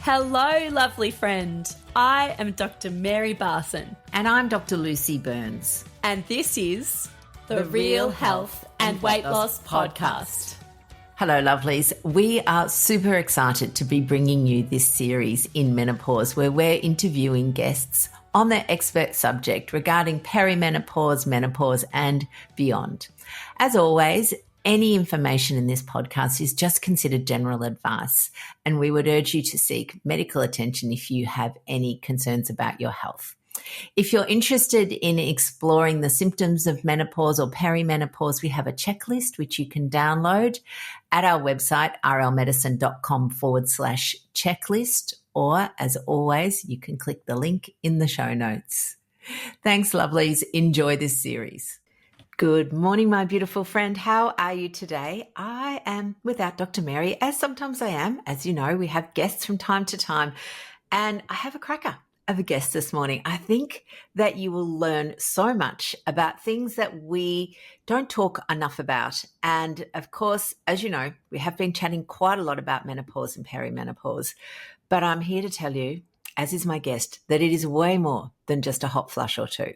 Hello, lovely friend. I am Dr. Mary Barson. And I'm Dr. Lucy Burns. And this is the Real Health and Weight Loss Podcast. Hello, lovelies. We are super excited to be bringing you this series in menopause, where we're interviewing guests on their expert subject regarding perimenopause, menopause, and beyond. As always, any information in this podcast is just considered general advice, and we would urge you to seek medical attention if you have any concerns about your health. If you're interested in exploring the symptoms of menopause or perimenopause, we have a checklist which you can download at our website, rlmedicine.com/checklist, or as always, you can click the link in the show notes. Thanks, lovelies. Enjoy this series. Good morning, my beautiful friend. How are you today? I am without Dr. Mary, as sometimes I am. As you know, we have guests from time to time, and I have a cracker of a guest this morning. I think that you will learn so much about things that we don't talk enough about. And of course, as you know, we have been chatting quite a lot about menopause and perimenopause, but I'm here to tell you, as is my guest, that it is way more than just a hot flush or two.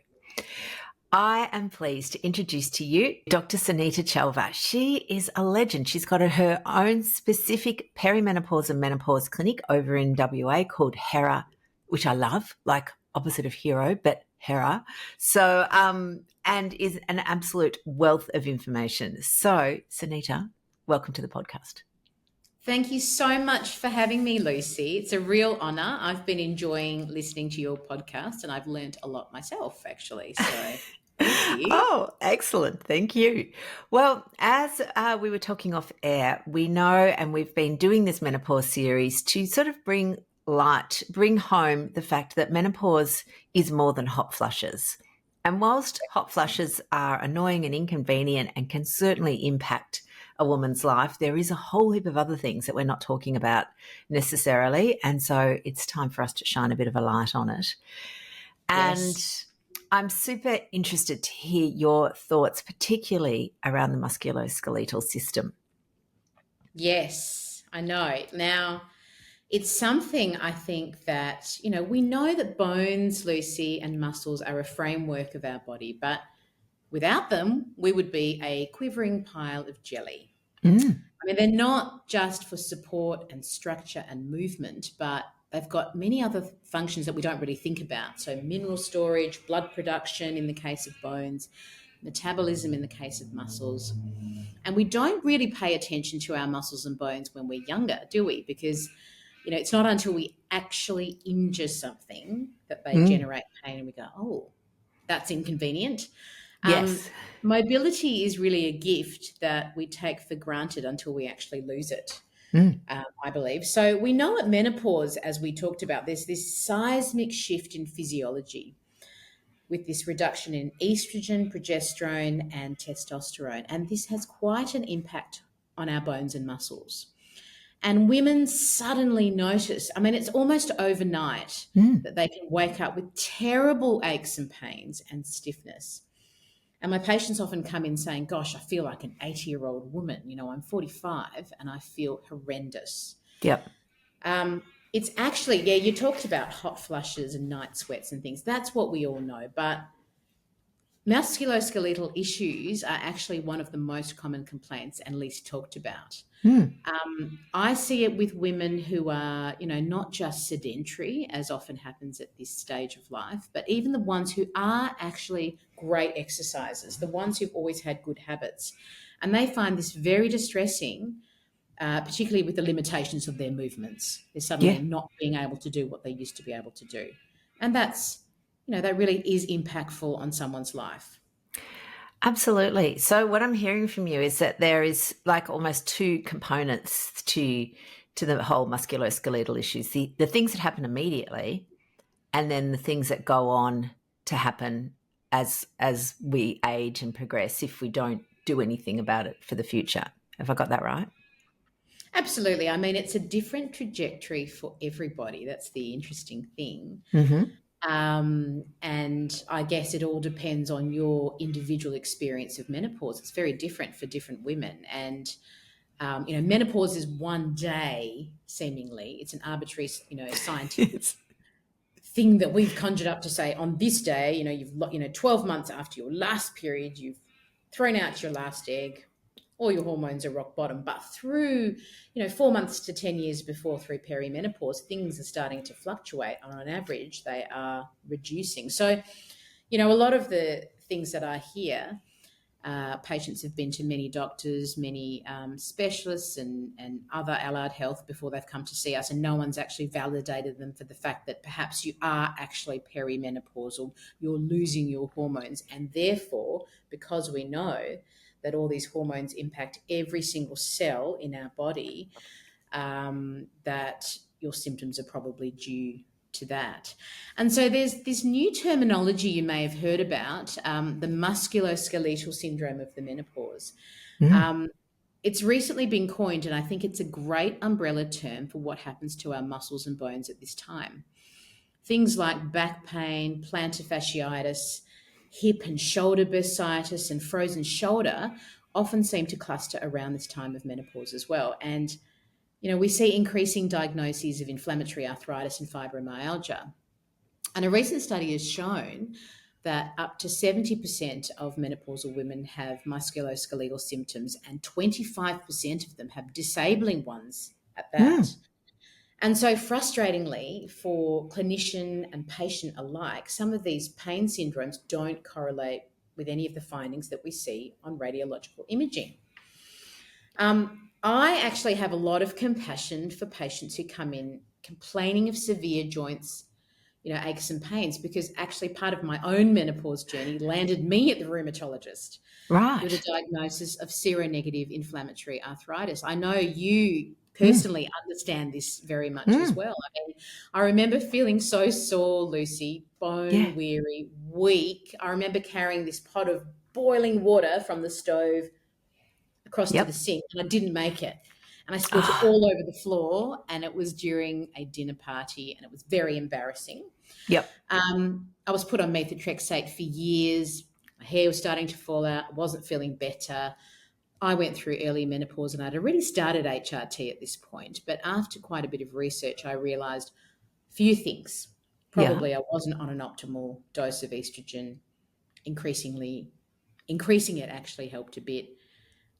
I am pleased to introduce to you Dr. Sunita Chelva. She is a legend. She's got her own specific perimenopause and menopause clinic over in WA called Hera, which I love, like opposite of hero, but Hera. So, and is an absolute wealth of information. So, Sunita, welcome to the podcast. Thank you so much for having me, Lucy. It's a real honour. I've been enjoying listening to your podcast, and I've learnt a lot myself, actually. So, thank you. Oh, excellent. Thank you. Well, as we were talking off air, we know, and we've been doing this menopause series to sort of bring home the fact that menopause is more than hot flushes. And whilst hot flushes are annoying and inconvenient and can certainly impact a woman's life, there is a whole heap of other things that we're not talking about necessarily. And so it's time for us to shine a bit of a light on it. And yes, I'm super interested to hear your thoughts, particularly around the musculoskeletal system. Yes, I know. Now, it's something I think that, we know that bones, Lucy, and muscles are a framework of our body, but without them, we would be a quivering pile of jelly. I mean, they're not just for support and structure and movement, but they've got many other functions that we don't really think about. So mineral storage, blood production in the case of bones, metabolism in the case of muscles. And we don't really pay attention to our muscles and bones when we're younger, do we? Because it's not until we actually injure something that they generate pain and we go, oh, that's inconvenient. Yes. Mobility is really a gift that we take for granted until we actually lose it, I believe. So we know at menopause, as we talked about, there's this seismic shift in physiology with this reduction in estrogen, progesterone, and testosterone. And this has quite an impact on our bones and muscles. And women suddenly notice, it's almost overnight that they can wake up with terrible aches and pains and stiffness. And my patients often come in saying, gosh, I feel like an 80-year-old woman. I'm 45 and I feel horrendous. Yep. It's actually, you talked about hot flushes and night sweats and things. That's what we all know. But musculoskeletal issues are actually one of the most common complaints and least talked about. I see it with women who are, not just sedentary, as often happens at this stage of life, but even the ones who are actually great exercisers, the ones who've always had good habits. And they find this very distressing, particularly with the limitations of their movements. They're suddenly not being able to do what they used to be able to do. And that's, that really is impactful on someone's life. Absolutely. So what I'm hearing from you is that there is like almost two components to the whole musculoskeletal issues, the things that happen immediately and then the things that go on to happen as we age and progress if we don't do anything about it for the future. Have I got that right? Absolutely. It's a different trajectory for everybody. That's the interesting thing. And I guess it all depends on your individual experience of menopause. It's very different for different women. And Menopause is one day, seemingly. It's an arbitrary, scientific thing that we've conjured up to say on this day, you've 12 months after your last period, you've thrown out your last egg, all your hormones are rock bottom. But through, 4 months to 10 years before, through perimenopause, things are starting to fluctuate. On average, they are reducing. So, a lot of the things that I hear, patients have been to many doctors, many specialists and other allied health before they've come to see us, and no one's actually validated them for the fact that perhaps you are actually perimenopausal, you're losing your hormones, and therefore, because we know that all these hormones impact every single cell in our body, that your symptoms are probably due to that. And so there's this new terminology you may have heard about, the musculoskeletal syndrome of the menopause. It's recently been coined, and I think it's a great umbrella term for what happens to our muscles and bones at this time. Things like back pain, plantar fasciitis, hip and shoulder bursitis, and frozen shoulder often seem to cluster around this time of menopause as well. And we see increasing diagnoses of inflammatory arthritis and fibromyalgia. And a recent study has shown that up to 70% of menopausal women have musculoskeletal symptoms, and 25% of them have disabling ones at that. And so frustratingly for clinician and patient alike, some of these pain syndromes don't correlate with any of the findings that we see on radiological imaging. I actually have a lot of compassion for patients who come in complaining of severe joints, aches and pains, because actually part of my own menopause journey landed me at the rheumatologist with a diagnosis of seronegative inflammatory arthritis. I know you personally understand this very much as well. I remember feeling so sore, Lucy, bone weary, weak. I remember carrying this pot of boiling water from the stove across to the sink, and I didn't make it. And I spilled it all over the floor, and it was during a dinner party, and it was very embarrassing. I was put on methotrexate for years. My hair was starting to fall out. I wasn't feeling better. I went through early menopause, and I'd already started HRT at this point. But after quite a bit of research, I realised a few things. Probably I wasn't on an optimal dose of estrogen. Increasing it actually helped a bit.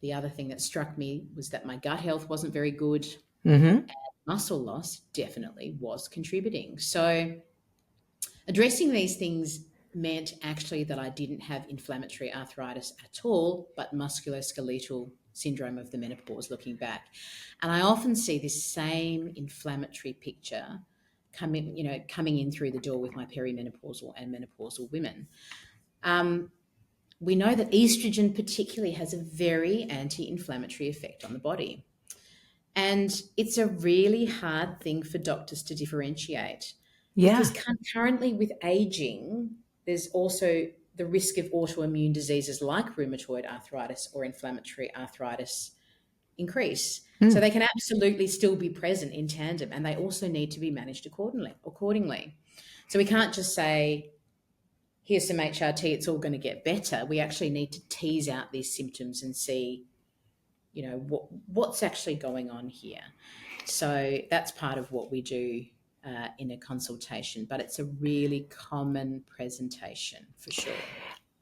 The other thing that struck me was that my gut health wasn't very good. And muscle loss definitely was contributing. So addressing these things meant actually that I didn't have inflammatory arthritis at all, but musculoskeletal syndrome of the menopause looking back. And I often see this same inflammatory picture coming in through the door with my perimenopausal and menopausal women. We know that estrogen particularly has a very anti-inflammatory effect on the body. And it's a really hard thing for doctors to differentiate. Because concurrently with aging, there's also the risk of autoimmune diseases like rheumatoid arthritis or inflammatory arthritis increase. So they can absolutely still be present in tandem, and they also need to be managed accordingly. So we can't just say, here's some HRT, it's all going to get better. We actually need to tease out these symptoms and see, what's actually going on here. So that's part of what we do in a consultation, but it's a really common presentation for sure.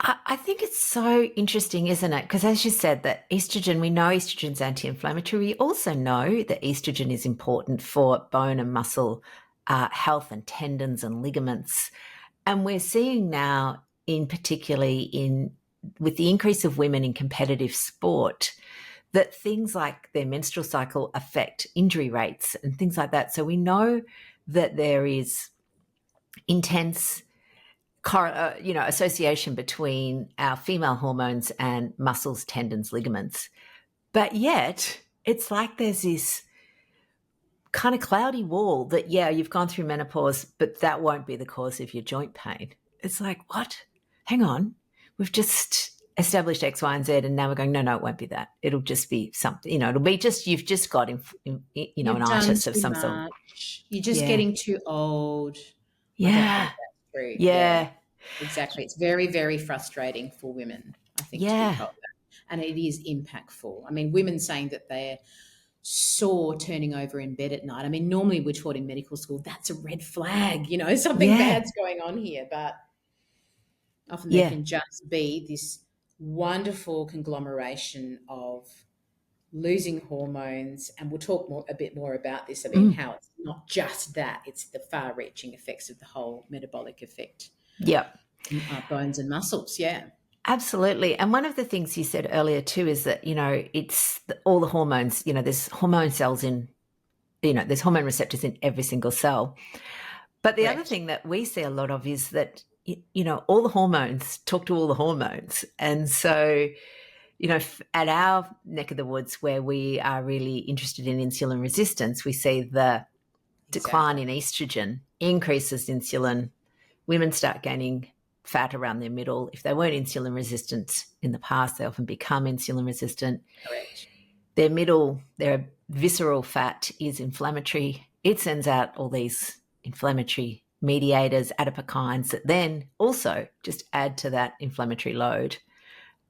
I think it's so interesting, isn't it? Because as you said, that estrogen, we know estrogen's anti-inflammatory. We also know that estrogen is important for bone and muscle health and tendons and ligaments. And we're seeing now, particularly with the increase of women in competitive sport, that things like their menstrual cycle affect injury rates and things like that. So we know that there is intense association between our female hormones and muscles, tendons, ligaments. But yet it's like there's this kind of cloudy wall that, you've gone through menopause, but that won't be the cause of your joint pain. It's like, what? Hang on. We've just established X, Y, and Z, and now we're going, no, it won't be that. It'll just be something, it'll be just, you've just got, an itis of some sort. You're just getting too old. Yeah. Yeah. Exactly. It's very, very frustrating for women, I think, to be told that. and it is impactful. I mean, women saying that they're sore turning over in bed at night. I mean, normally we're taught in medical school that's a red flag, something bad's going on here, but often there can just be this wonderful conglomeration of losing hormones, and we'll talk a bit more about this. I mean, how it's not just that, it's the far-reaching effects of the whole metabolic effect. Yep. Bones and muscles, yeah. Absolutely. And one of the things you said earlier too is that, it's all the hormones, there's hormone cells in, there's hormone receptors in every single cell. But the other thing that we see a lot of is that, all the hormones talk to all the hormones. And so, at our neck of the woods where we are really interested in insulin resistance, we see the decline in estrogen increases insulin. Women start gaining fat around their middle. If they weren't insulin resistant in the past, they often become insulin resistant. Correct. Their middle, their visceral fat is inflammatory. It sends out all these inflammatory mediators, adipokines, that then also just add to that inflammatory load.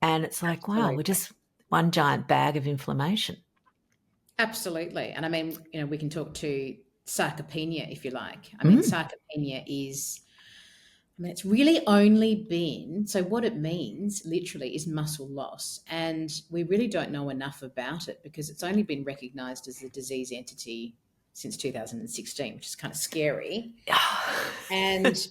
And it's like, wow, we're just one giant bag of inflammation. Absolutely. And I mean, we can talk to sarcopenia if you like. I mean, sarcopenia is, it's really only been, so what it means literally is muscle loss. And we really don't know enough about it because it's only been recognised as a disease entity since 2016, which is kind of scary. And,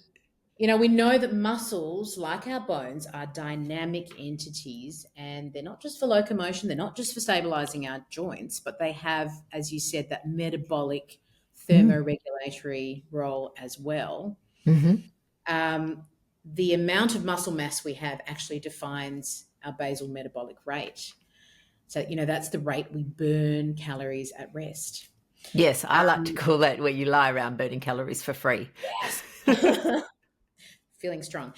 we know that muscles, like our bones, are dynamic entities, and they're not just for locomotion, they're not just for stabilising our joints, but they have, as you said, that metabolic thermoregulatory role as well. The amount of muscle mass we have actually defines our basal metabolic rate. So, that's the rate we burn calories at rest. Yes, I like to call that where you lie around burning calories for free. Yes. Feeling strong.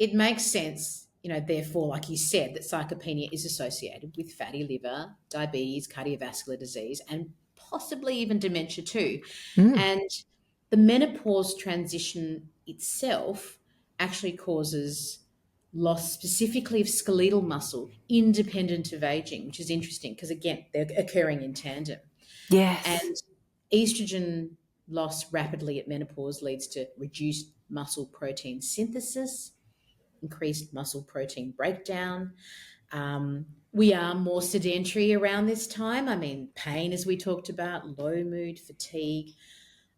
It makes sense, therefore, like you said, that sarcopenia is associated with fatty liver, diabetes, cardiovascular disease, and possibly even dementia too. And the menopause transition itself actually causes loss specifically of skeletal muscle independent of aging, which is interesting because, again, they're occurring in tandem. Yes. And estrogen loss rapidly at menopause leads to reduced muscle protein synthesis, increased muscle protein breakdown. We are more sedentary around this time. I mean, pain, as we talked about, low mood, fatigue.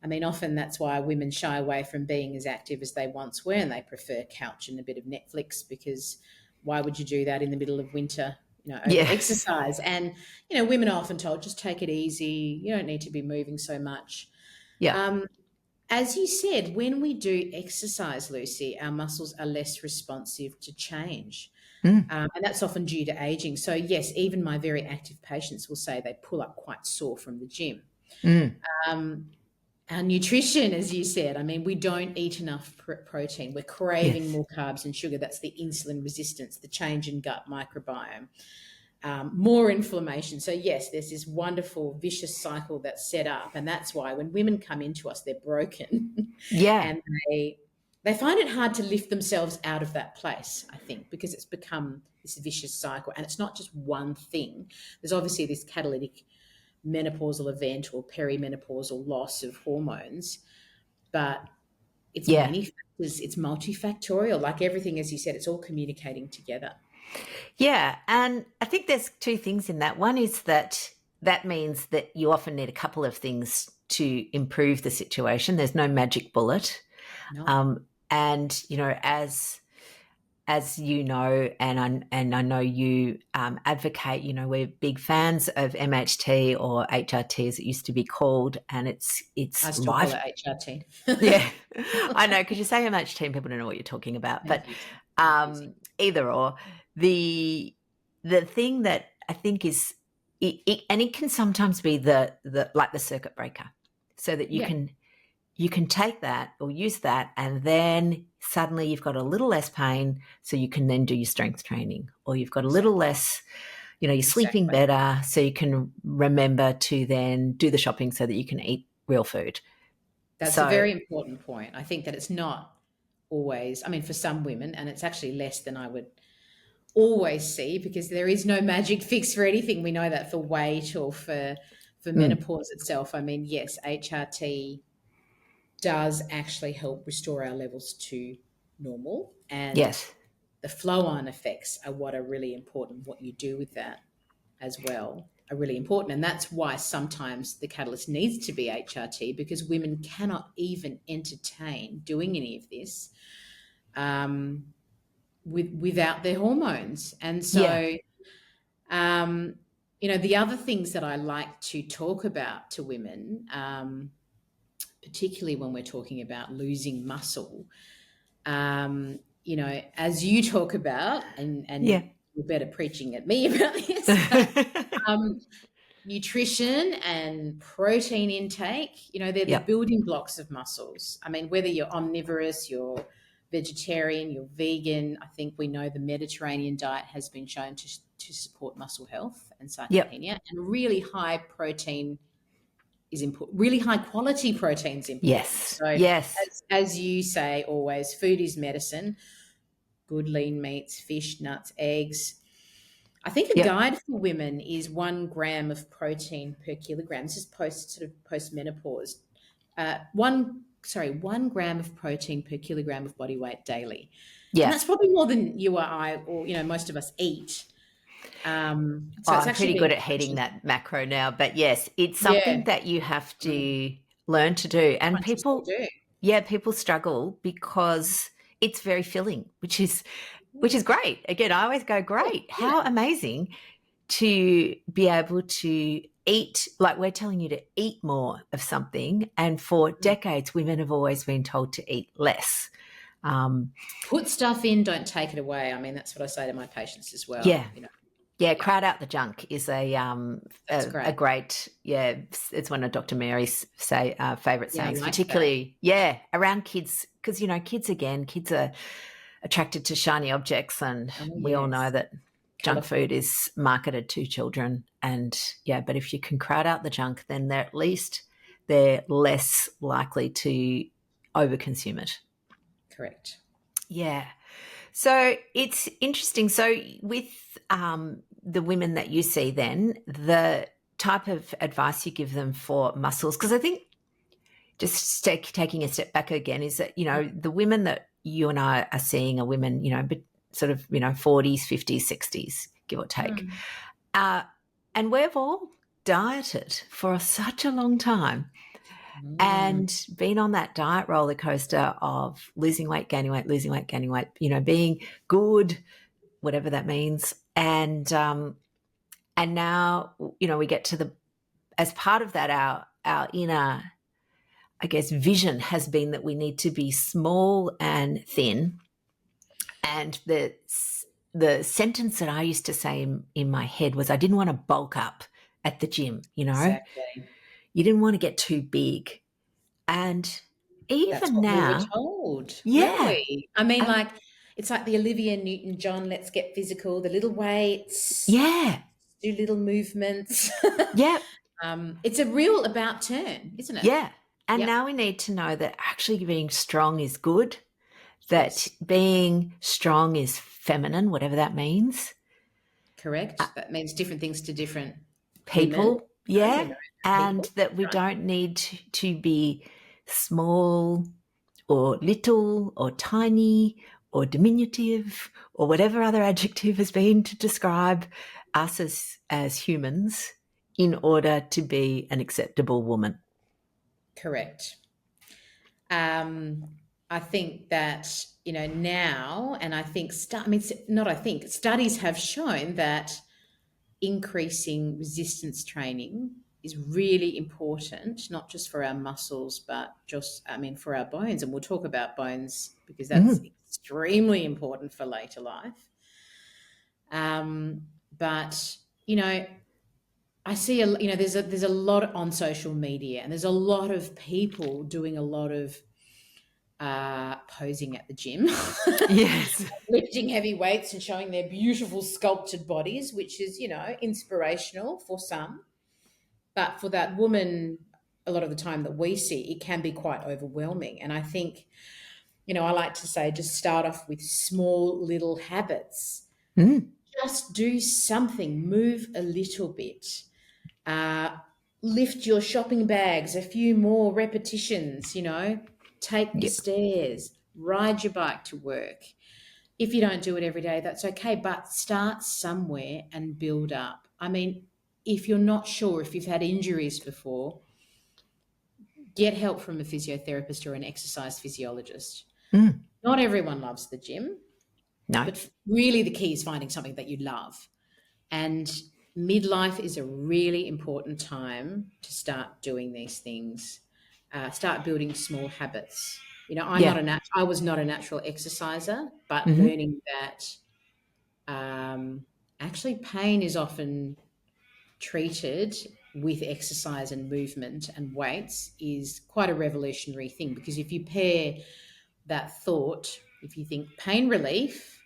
I mean, often that's why women shy away from being as active as they once were, and they prefer couch and a bit of Netflix, because why would you do that in the middle of winter, over exercise? And, women are often told, just take it easy. You don't need to be moving so much. Yeah. As you said, when we do exercise, Lucy, our muscles are less responsive to change. And that's often due to aging. So, yes, even my very active patients will say they pull up quite sore from the gym. Our nutrition, as you said, I mean, we don't eat enough protein. We're craving more carbs and sugar. That's the insulin resistance, the change in gut microbiome, more inflammation. So, yes, there's this wonderful vicious cycle that's set up. And that's why when women come into us, they're broken. And they find it hard to lift themselves out of that place, I think, because it's become this vicious cycle. And it's not just one thing. There's obviously this catalytic menopausal event or perimenopausal loss of hormones, but it's many factors. It's multifactorial. Like everything, as you said, it's all communicating together. Yeah, and I think there's two things in that. One is that means that you often need a couple of things to improve the situation. There's no magic bullet. No. And, as you know, and I know you advocate, we're big fans of MHT or HRT as it used to be called, and it's I still call it HRT. Yeah, I know, because you say MHT and people don't know what you're talking about, but either or. The thing that I think is, and it can sometimes be the like the circuit breaker, so that you can take that or use that, and then suddenly you've got a little less pain, so you can then do your strength training, or you've got a little less, you're sleeping better, so you can remember to then do the shopping so that you can eat real food. That's a very important point. I think that it's not always, I mean, for some women, and it's actually less than I would always see, because there is no magic fix for anything. We know that for weight or for menopause itself. I mean, yes, HRT does actually help restore our levels to normal, and Yes. the flow-on effects are what are really important. What you do with that as well are really important, and that's why sometimes the catalyst needs to be HRT, because women cannot even entertain doing any of this without their hormones. And so, the other things that I like to talk about to women, particularly when we're talking about losing muscle, as you talk about, and you're better preaching at me about this, nutrition and protein intake, they're the building blocks of muscles. I mean, whether you're omnivorous, you're vegetarian, you're vegan, I think we know the Mediterranean diet has been shown to support muscle health and sarcopenia, and really high protein is important. Really high quality protein is important. Yes. So Yes. as you say, always, food is medicine. Good lean meats, fish, nuts, eggs. I think a guide for women is 1 gram of protein per kilogram. This is post menopause. 1 gram of protein per kilogram of body weight daily. Yeah. And that's probably more than you or I, or most of us eat. So I'm it's pretty good at hitting that macro now, but yes, it's something that you have to learn to do. And people struggle because it's very filling, which is great. Again, I always go, great. How amazing to be able to eat, like we're telling you to eat more of something. And for decades, women have always been told to eat less. Put stuff in, don't take it away. I mean, that's what I say to my patients as well. Yeah, crowd out the junk is a great, it's one of Dr. Mary's favourite sayings, particularly, around kids, because, kids are attracted to shiny objects, and we all know that junk food is marketed to children. And, but if you can crowd out the junk, then they're less likely to overconsume it. Correct. Yeah. So it's interesting. So with the women that you see then, the type of advice you give them for muscles, because I think just taking a step back again is that, the women that you and I are seeing are women, but sort of, 40s, 50s, 60s, give or take. And we've all dieted for such a long time. And been on that diet roller coaster of losing weight, gaining weight, losing weight, gaining weight, being good, whatever that means. And now, we get to as part of that, our inner, I guess, vision has been that we need to be small and thin. And the sentence that I used to say in my head was, I didn't want to bulk up at the gym, Exactly. You didn't want to get too big. And even that's what now, we were told. Really? I mean, it's like the Olivia Newton-John, let's get physical, the little weights. Yeah. Do little movements. Yeah. It's a real about turn, isn't it? Yeah. And now we need to know that actually being strong is good, that being strong is feminine, whatever that means. Correct. That means different things to different people. Women. And that we don't need to be small or little or tiny or diminutive or whatever other adjective has been to describe us as humans in order to be an acceptable woman. Correct. I think that, now, and I think, studies have shown that increasing resistance training is really important, not just for our muscles, but for our bones. And we'll talk about bones because that's extremely important for later life. But, I see, there's a lot on social media, and there's a lot of people doing a lot of posing at the gym. Yes. Lifting heavy weights and showing their beautiful sculpted bodies, which is, inspirational for some. But for that woman, a lot of the time that we see, it can be quite overwhelming. And I think, I like to say, just start off with small little habits Mm. Just do something, move a little bit. Lift your shopping bags a few more repetitions, take the Yeah. stairs, ride your bike to work. If you don't do it every day, that's okay, but start somewhere and build up. I mean, if you're not sure, if you've had injuries before, get help from a physiotherapist or an exercise physiologist. Mm. Not everyone loves the gym, No. but really the key is finding something that you love. And midlife is a really important time to start doing these things, start building small habits. Yeah. I was not a natural exerciser, but Mm-hmm. learning that actually pain is often treated with exercise and movement and weights is quite a revolutionary thing, because if you pair that thought, if you think pain relief,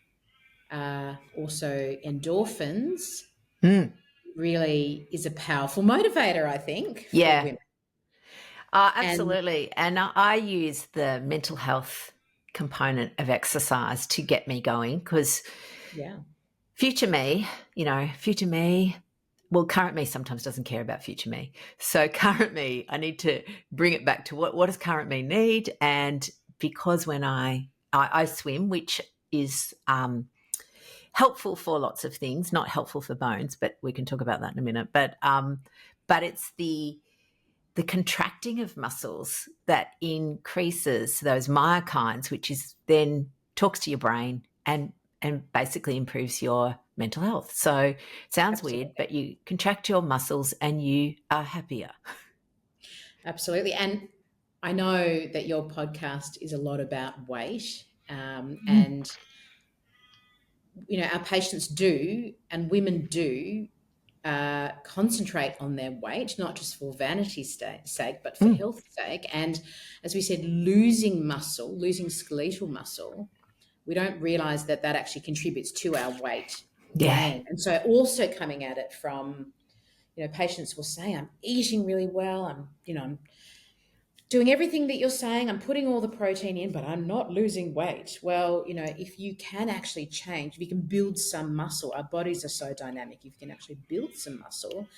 also endorphins, really is a powerful motivator, I think, for Yeah. women. And Absolutely. And I use the mental health component of exercise to get me going, because yeah, future me, well, current me sometimes doesn't care about future me. So current me, I need to bring it back to what does current me need? And because when I swim, which is helpful for lots of things, not helpful for bones, but we can talk about that in a minute. But it's the contracting of muscles that increases those myokines, which is then talks to your brain and basically improves your mental health. So sounds absolutely. weird, but you contract your muscles and you are happier. Absolutely. And I know that your podcast is a lot about weight, and our patients do, and women do, concentrate on their weight, not just for vanity's sake, but for Mm. health's sake. And as we said, losing muscle, losing skeletal muscle, we don't realize that that actually contributes to our weight Yeah. gain. And so also coming at it from, patients will say, I'm eating really well. I'm doing everything that you're saying. I'm putting all the protein in, but I'm not losing weight. Well, if you can actually change, if you can build some muscle, our bodies are so dynamic. If you can actually build some muscle,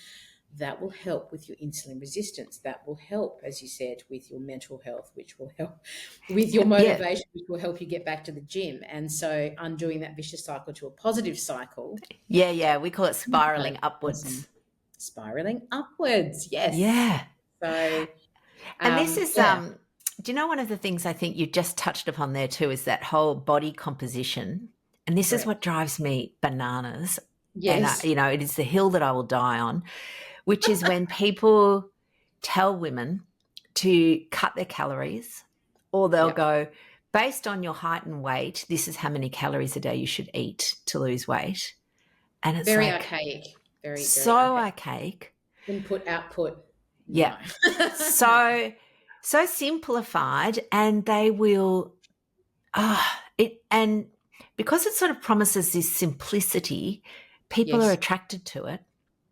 that will help with your insulin resistance. That will help, as you said, with your mental health, which will help with your Yeah. motivation, which will help you get back to the gym. And so undoing that vicious cycle to a positive cycle. Yeah. We call it spiraling upwards. Spiraling upwards, yes. Yeah. So, And this is, yeah. do you know, one of the things I think you just touched upon there too is that whole body composition. And this is Correct. what drives me bananas. Yes. And, it is the hill that I will die on, which is when people tell women to cut their calories, or they'll Yep. go, based on your height and weight, this is how many calories a day you should eat to lose weight. And it's Very like archaic. Very, so very archaic. archaic. Input, output. Yeah. No. So simplified, and they will and because it sort of promises this simplicity, people are Yes. attracted to it.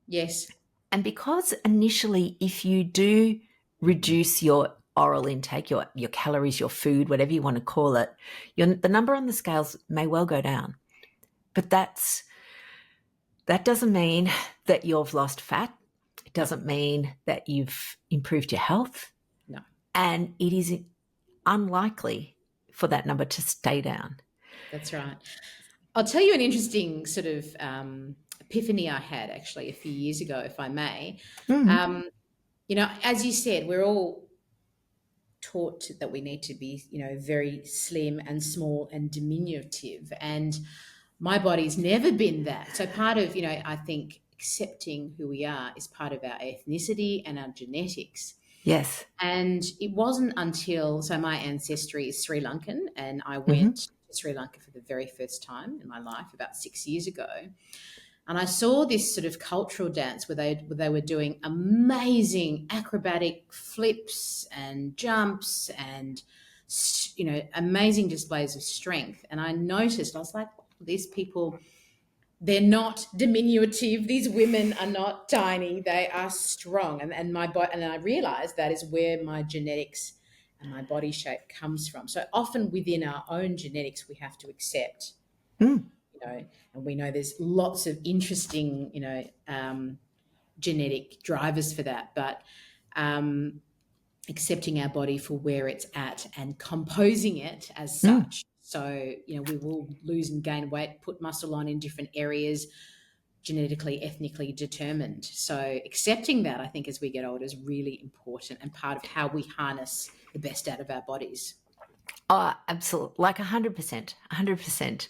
Yes. And because initially, if you do reduce your oral intake, your calories, your food, whatever you want to call it, the number on the scales may well go down. But that doesn't mean that you've lost fat. It doesn't mean that you've improved your health. No. And it is unlikely for that number to stay down. That's right. I'll tell you an interesting sort of epiphany I had actually a few years ago, if I may. As you said, we're all taught that we need to be, very slim and small and diminutive. And my body's never been that. So part of, I think accepting who we are is part of our ethnicity and our genetics. Yes. And it wasn't until, so my ancestry is Sri Lankan, and I went to Sri Lanka for the very first time in my life about 6 years ago. And I saw this sort of cultural dance where they were doing amazing acrobatic flips and jumps and, amazing displays of strength. And I noticed, I was like, these people, they're not diminutive. These women are not tiny. They are strong. And my body, and I realized that is where my genetics and my body shape comes from. So often within our own genetics, we have to accept, and we know there's lots of interesting, genetic drivers for that, but accepting our body for where it's at and composing it as such. So, we will lose and gain weight, put muscle on in different areas, genetically, ethnically determined. So accepting that, I think, as we get older is really important and part of how we harness the best out of our bodies. Oh, absolutely. Like 100%, 100%.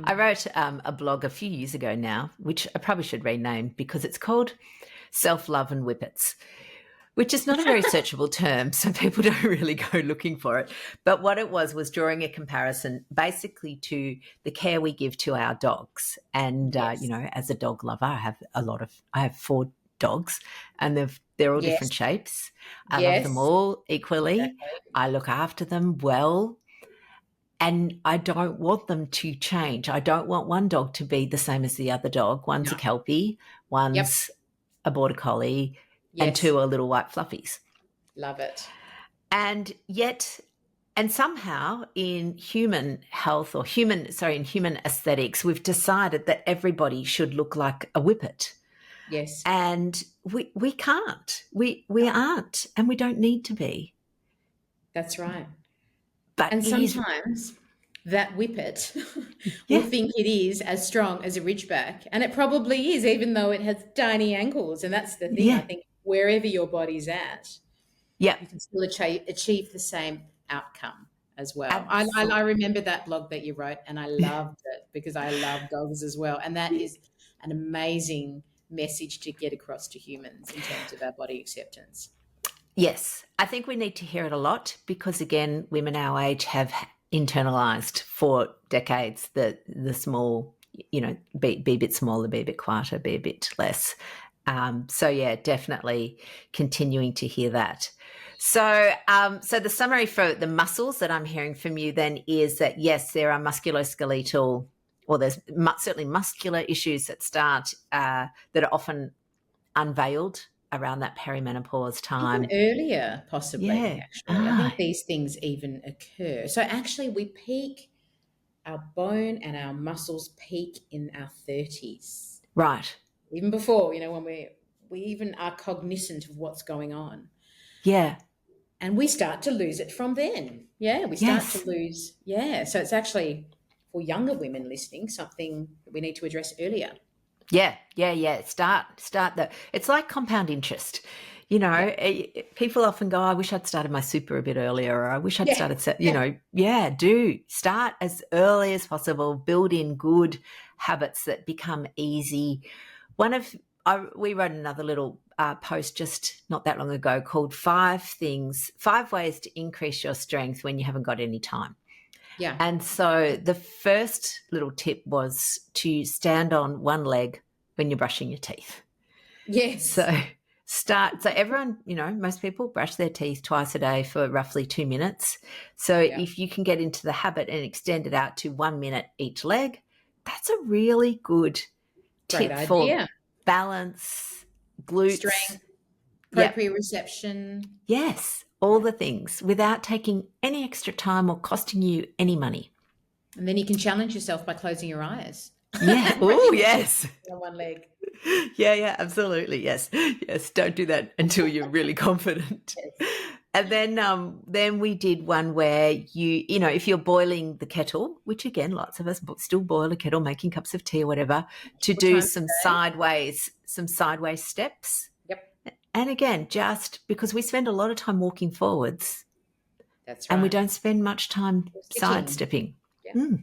I wrote a blog a few years ago now, which I probably should rename because it's called Self-Love and Whippets, which is not a very searchable term, so people don't really go looking for it. But what it was drawing a comparison basically to the care we give to our dogs. And, as a dog lover, I have 4 dogs and they're all different shapes. I love them all equally. Exactly. I look after them well. And I don't want them to change. I don't want one dog to be the same as the other dog. One's a Kelpie, one's a Border Collie, and 2 are little white fluffies. Love it. And somehow in human health in human aesthetics, we've decided that everybody should look like a whippet. Yes. And we can't. We aren't, and we don't need to be. That's right. But and sometimes that whippet will think it is as strong as a Ridgeback, and it probably is, even though it has tiny ankles. And that's the thing, I think, wherever your body's at, you can still achieve the same outcome as well. I remember that blog that you wrote, and I loved it because I love dogs as well. And that is an amazing message to get across to humans in terms of our body acceptance. Yes, I think we need to hear it a lot because, again, women our age have internalised for decades the small, be a bit smaller, be a bit quieter, be a bit less. Definitely continuing to hear that. So the summary for the muscles that I'm hearing from you then is that, yes, there are musculoskeletal, or there's certainly muscular issues that start that are often unveiled around that perimenopause time. Even earlier, possibly, actually. I think these things even occur. So actually we peak, our bone and our muscles peak in our 30s. Right. Even before, when we even are cognizant of what's going on. Yeah. And we start to lose it from then. Yeah, we start to lose. Yeah. So it's actually, for younger women listening, something that we need to address earlier. Yeah. Start that. It's like compound interest. People often go, I wish I'd started my super a bit earlier, or I wish I'd started, do start as early as possible, build in good habits that become easy. We wrote another little post just not that long ago called 5 ways to increase your strength when you haven't got any time. Yeah. And so the first little tip was to stand on one leg when you're brushing your teeth. Yes. So everyone, most people brush their teeth twice a day for roughly 2 minutes. So if you can get into the habit and extend it out to 1 minute each leg, that's a really good tip for balance, glutes, strength, proprioception. Yes, all the things without taking any extra time or costing you any money. And then you can challenge yourself by closing your eyes. Yeah. Oh, yes. On one leg. Yeah, absolutely. Yes. Don't do that until you're really confident. Yes. And then we did one where if you're boiling the kettle, which again, lots of us still boil a kettle, making cups of tea or whatever, to do some sideways steps. Yep. And again, just because we spend a lot of time walking forwards. That's right. And we don't spend much time sidestepping. Yeah. Yeah.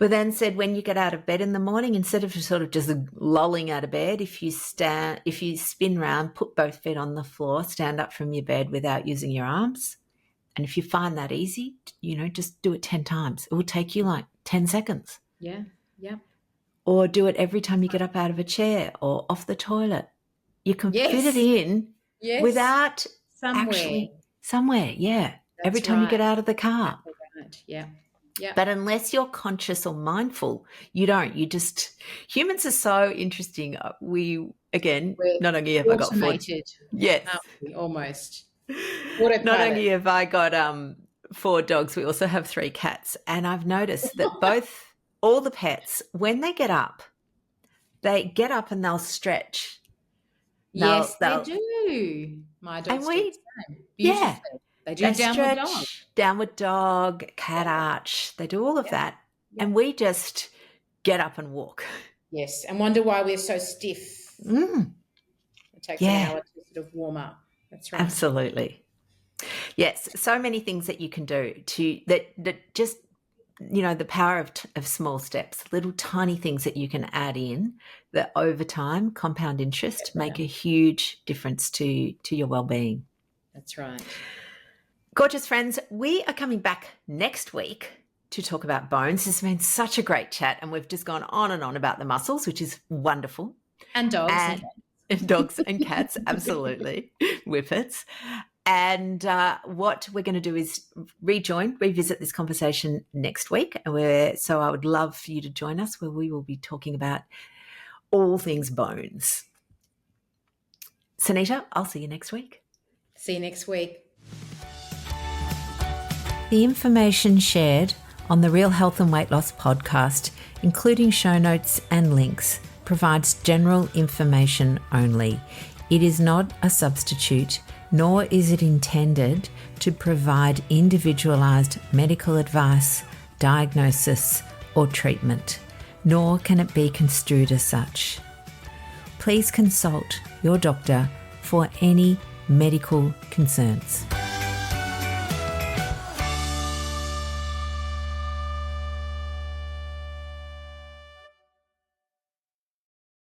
We then said when you get out of bed in the morning, instead of sort of just lolling out of bed, if you spin round, put both feet on the floor, stand up from your bed without using your arms. And if you find that easy, just do it 10 times. It will take you like 10 seconds. Yeah. Yeah. Or do it every time you get up out of a chair or off the toilet. You can fit it in without somewhere. Yeah. That's every time you get out of the car. Right. Yeah. Yeah. But unless you're conscious or mindful, you don't. Humans are so interesting. Not only have I got 4. Yes. Almost. Not only have I got 4 dogs, we also have 3 cats. And I've noticed that all the pets, when they get up and they'll stretch. Yes, they do. My dogs do the same. Beautifully. Yeah. They do downward dog. Stretch, downward dog, cat arch. They do all of that. Yeah. And we just get up and walk. Yes, and wonder why we're so stiff. It takes an hour to sort of warm up. That's right. Absolutely. Yes, so many things that you can do that just, the power of small steps, little tiny things that you can add in that over time, compound interest, make a huge difference to your well-being. That's right. Gorgeous friends, we are coming back next week to talk about bones. This has been such a great chat, and we've just gone on and on about the muscles, which is wonderful. And dogs. And dogs and cats, absolutely. Whippets. And what we're going to do is revisit this conversation next week. So I would love for you to join us, where we will be talking about all things bones. Sunita, I'll see you next week. See you next week. The information shared on the Real Health and Weight Loss podcast, including show notes and links, provides general information only. It is not a substitute, nor is it intended to provide individualized medical advice, diagnosis, or treatment, nor can it be construed as such. Please consult your doctor for any medical concerns.